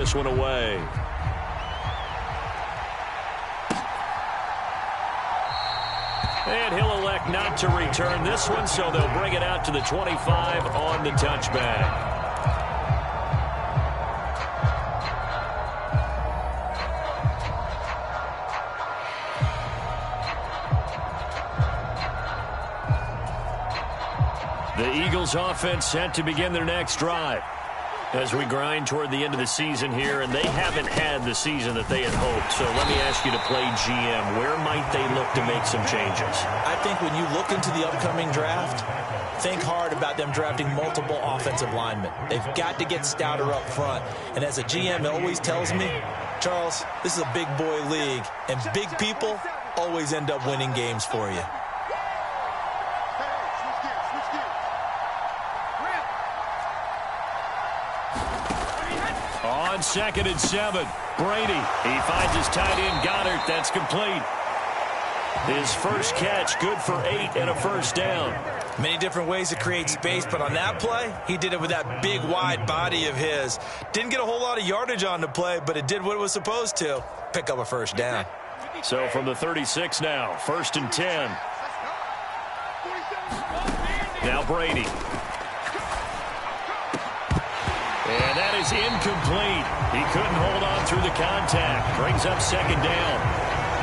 this one away. And he'll elect not to return this one, so they'll bring it out to the 25 on the touchback. The Eagles offense set to begin their next drive as we grind toward the end of the season here, and they haven't had the season that they had hoped. So let me ask you to play GM. Where might they look to make some changes? I think when you look into the upcoming draft, think hard about them drafting multiple offensive linemen. They've got to get stouter up front. And as a GM, it always tells me, Charles, this is a big boy league, and big people always end up winning games for you. On 2nd and 7, Brady. He finds his tight end, Goddard. That's complete. His first catch, good for 8 and a first down. Many different ways to create space, but on that play, he did it with that big, wide body of his. Didn't get a whole lot of yardage on the play, but it did what it was supposed to. Pick up a first down. So from the 36 now, 1st and 10. Now Brady. And that is incomplete. He couldn't hold on through the contact. Brings up 2nd down.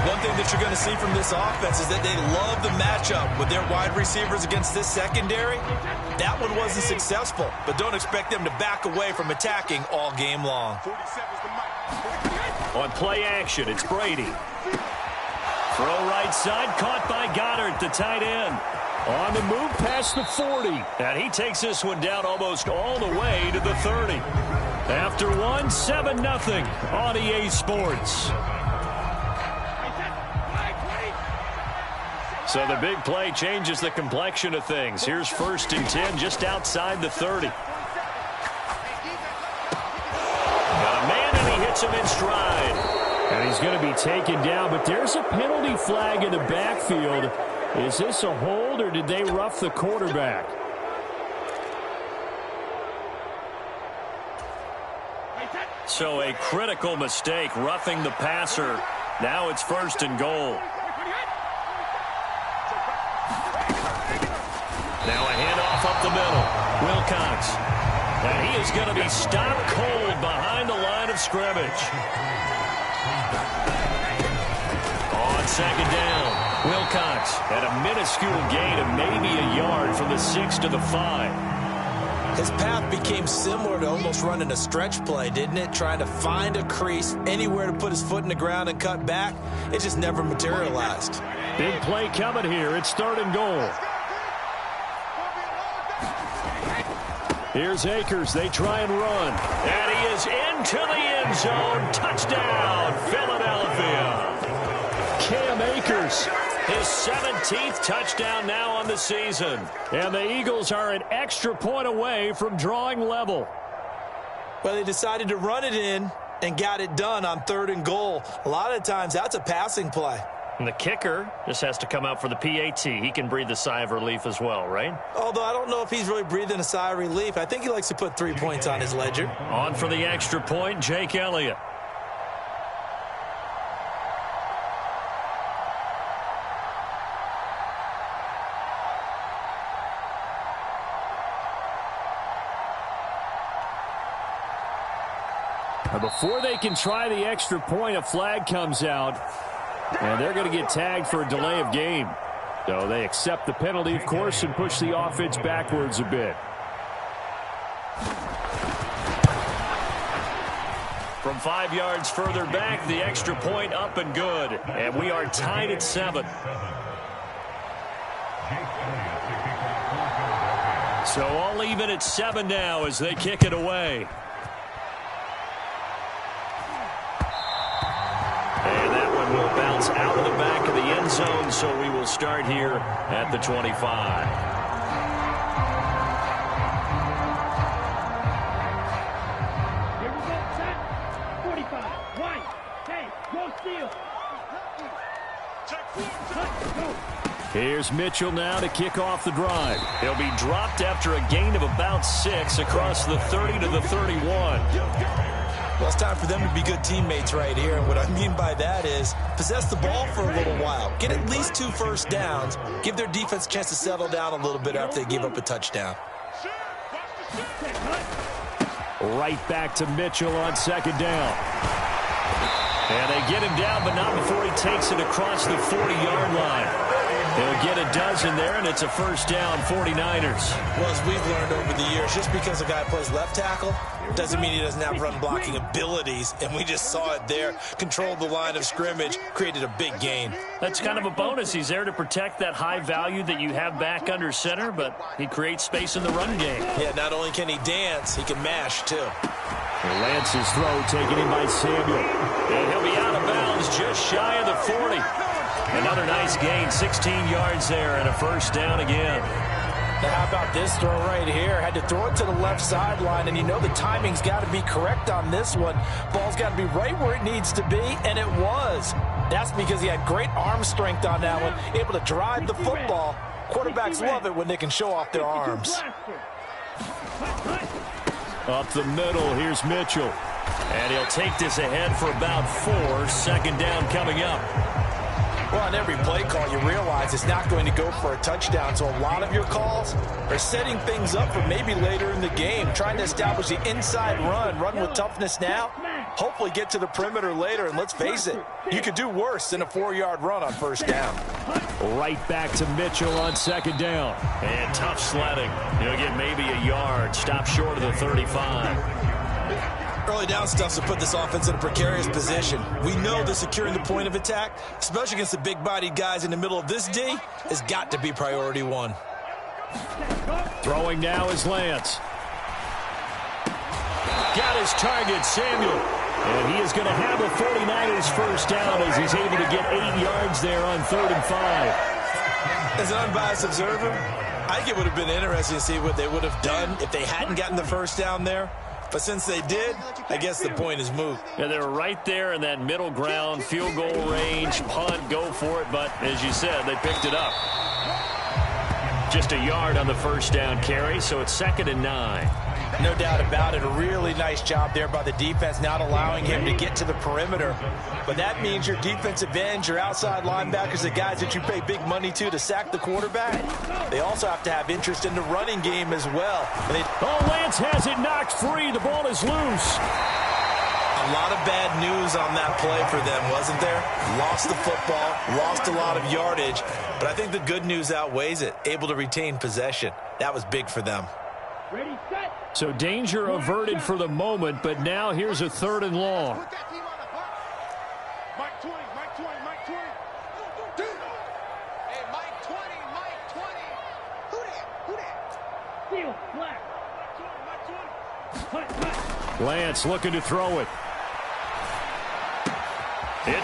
One thing that you're going to see from this offense is that they love the matchup with their wide receivers against this secondary. That one wasn't successful, but don't expect them to back away from attacking all game long. On play action, it's Brady. Throw right side, caught by Goddard, the tight end. On the move past the 40. And he takes this one down almost all the way to the 30. After one, 7-0 on EA Sports. So the big play changes the complexion of things. Here's 1st and 10 just outside the 30. Got a man and he hits him in stride. And he's going to be taken down, but there's a penalty flag in the backfield. Is this a hold, or did they rough the quarterback? So a critical mistake, roughing the passer. Now it's 1st and goal. Now a handoff up the middle. Wilcox. And he is going to be stopped cold behind the line of scrimmage. On 2nd down. Wilcox had a minuscule gain of maybe a yard from the 6 to the 5. His path became similar to almost running a stretch play, didn't it? Trying to find a crease, anywhere to put his foot in the ground and cut back. It just never materialized. Big play coming here. It's 3rd and goal. Here's Akers. They try and run. And he is into the end zone. Touchdown, Philadelphia. Cam Akers. His 17th touchdown now on the season. And the Eagles are an extra point away from drawing level. Well, they decided to run it in and got it done on 3rd and goal. A lot of times that's a passing play. And the kicker just has to come out for the PAT. He can breathe a sigh of relief as well, right? Although I don't know if he's really breathing a sigh of relief. I think he likes to put 3 points on his ledger. On for the extra point, Jake Elliott. Before they can try the extra point, a flag comes out, and they're going to get tagged for a delay of game. So they accept the penalty, of course, and push the offense backwards a bit. From 5 yards further back, the extra point up and good. And we are tied at 7. So all even at 7 now as they kick it away. And that one will bounce out of the back of the end zone, so we will start here at the 25. Here we go, set, 45, white, hey, go steal. Here's Mitchell now to kick off the drive. He'll be dropped after a gain of about 6 across the 30 to the 31. Well, it's time for them to be good teammates right here. And what I mean by that is possess the ball for a little while. Get at least 2 first downs. Give their defense a chance to settle down a little bit after they give up a touchdown. Right back to Mitchell on second down. And they get him down, but not before he takes it across the 40-yard line. They'll get a dozen there, and it's a first down, 49ers. Well, as we've learned over the years, just because a guy plays left tackle doesn't mean he doesn't have run-blocking abilities, and we just saw it there. Controlled the line of scrimmage, created a big gain. That's kind of a bonus. He's there to protect that high value that you have back under center, but he creates space in the run game. Yeah, not only can he dance, he can mash, too. Lance's throw taken in by Samuel. And he'll be out of bounds just shy of the 40. Another nice gain, 16 yards there, and a first down again. Now how about this throw right here? Had to throw it to the left sideline, and you know the timing's got to be correct on this one. Ball's got to be right where it needs to be, and it was. That's because he had great arm strength on that one, able to drive the football. Quarterbacks love it when they can show off their arms. Up the middle, here's Mitchell. And he'll take this ahead for about 4. Second down coming up. Well, on every play call, you realize it's not going to go for a touchdown. So a lot of your calls are setting things up for maybe later in the game, trying to establish the inside run with toughness now, hopefully get to the perimeter later. And let's face it, you could do worse than a 4-yard run on first down. Right back to Mitchell on second down. And tough sledding. He'll get maybe a yard. Stop short of the 35. Early down stuff to put this offense in a precarious position. We know that securing the point of attack, especially against the big-bodied guys in the middle of this D, has got to be priority 1. Throwing now is Lance. Got his target, Samuel. And he is going to have a 49ers first down as he's able to get 8 yards there on 3rd and 5. As an unbiased observer, I think it would have been interesting to see what they would have done if they hadn't gotten the first down there. But since they did, I guess the point is moot. Yeah, they were right there in that middle ground, field goal range, punt, go for it. But as you said, they picked it up. Just a yard on the first down carry, so it's 2nd and 9. No doubt about it. A really nice job there by the defense, not allowing him to get to the perimeter. But that means your defensive ends, your outside linebackers, the guys that you pay big money to sack the quarterback, they also have to have interest in the running game as well. Lance has it knocked free. The ball is loose. A lot of bad news on that play for them, wasn't there? Lost the football, lost a lot of yardage, but I think the good news outweighs it. Able to retain possession. That was big for them. Ready, set. So danger averted for the moment, but now here's a 3rd and long. Mike 20, Mike 20, Mike 20. Hey, Mike 20, Mike 20. Who that? Steal, flat. Mike 20, Mike 20. Lance looking to throw it. And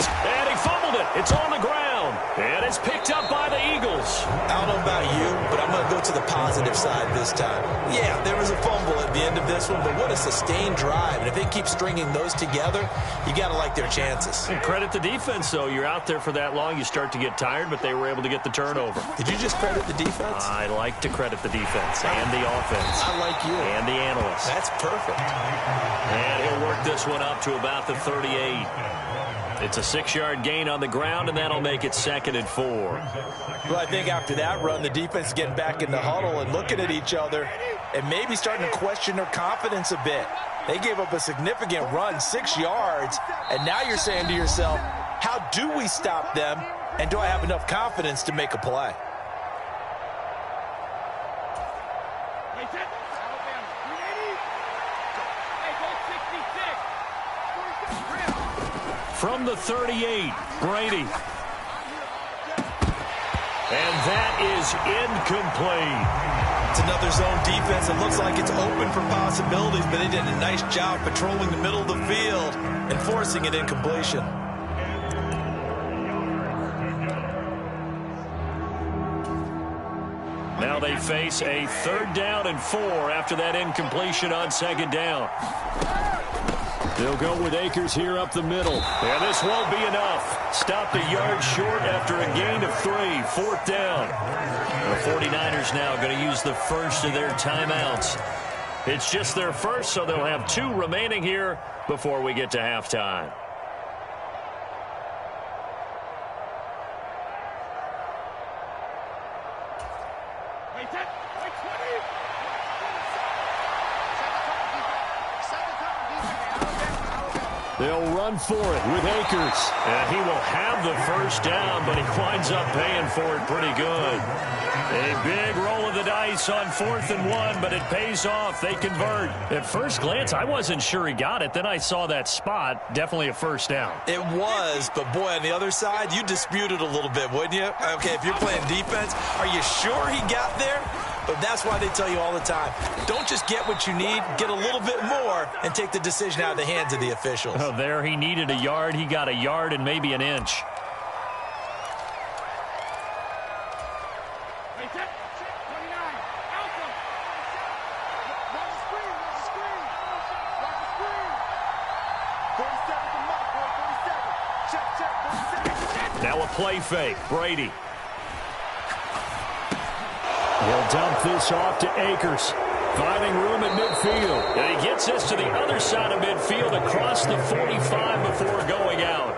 he fumbled it. It's on the ground. And it's picked up by the Eagles. I don't know about you, but I'm going to go to the positive side this time. Yeah, there was a fumble at the end of this one, but what a sustained drive. And if they keep stringing those together, you got to like their chances. And credit the defense, though. You're out there for that long, you start to get tired, but they were able to get the turnover. Did you just credit the defense? I like to credit the defense and the offense. I like you. And the analysts. That's perfect. And he'll work this one up to about the 38. It's a 6-yard gain on the ground, and that'll make it 2nd and 4. Well, I think after that run, the defense is getting back in the huddle and looking at each other and maybe starting to question their confidence a bit. They gave up a significant run, 6 yards, and now you're saying to yourself, how do we stop them, and do I have enough confidence to make a play? Hey, set. Alabama, 380. Hey, go 66. From the 38, Brady. And that is incomplete. It's another zone defense. It looks like it's open for possibilities, but they did a nice job patrolling the middle of the field and forcing an incompletion. Now they face a 3rd down and 4 after that incompletion on 2nd down. They'll go with Akers here up the middle. And this won't be enough. Stopped a yard short after a gain of 3. 4th down. The 49ers now going to use the first of their timeouts. It's just their first, so they'll have 2 remaining here before we get to halftime. They'll run for it with Akers. And he will have the first down, but he winds up paying for it pretty good. A big roll of the dice on 4th and 1, but it pays off. They convert. At first glance, I wasn't sure he got it. Then I saw that spot. Definitely a first down. It was, but boy, on the other side, you dispute it a little bit, wouldn't you? Okay, if you're playing defense, are you sure he got there? But that's why they tell you all the time, don't just get what you need, get a little bit more, and take the decision out of the hands of the officials. Oh, there he needed a yard. He got a yard and maybe an inch. Now a play fake. Brady. He'll dump this off to Akers. Finding room at midfield. And he gets this to the other side of midfield across the 45 before going out.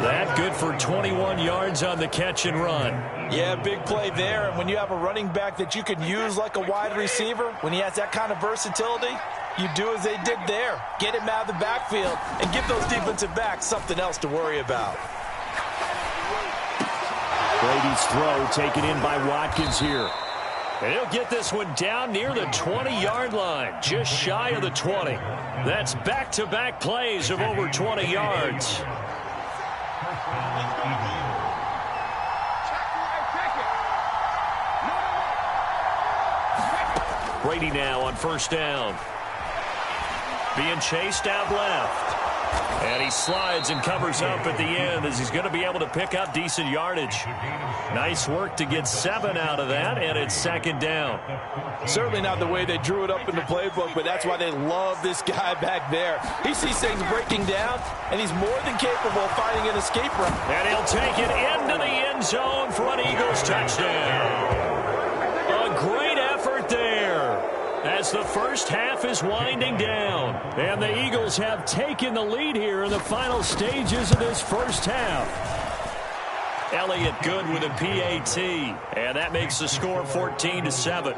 That good for 21 yards on the catch and run. Yeah, big play there. And when you have a running back that you can use like a wide receiver, when he has that kind of versatility, you do as they did there. Get him out of the backfield and give those defensive backs something else to worry about. Brady's throw taken in by Watkins here. And he'll get this one down near the 20-yard line, just shy of the 20. That's back-to-back plays of over 20 yards. Brady now on first down. Being chased out left. And he slides and covers up at the end as he's going to be able to pick up decent yardage. Nice work to get 7 out of that, and it's 2nd down. Certainly not the way they drew it up in the playbook, but that's why they love this guy back there. He sees things breaking down, and he's more than capable of finding an escape route. And he'll take it into the end zone for an Eagles touchdown. A great effort there as the first half is winding down. And the Eagles have taken the lead here in the final stages of this first half. Elliott good with a PAT, and that makes the score 14-7.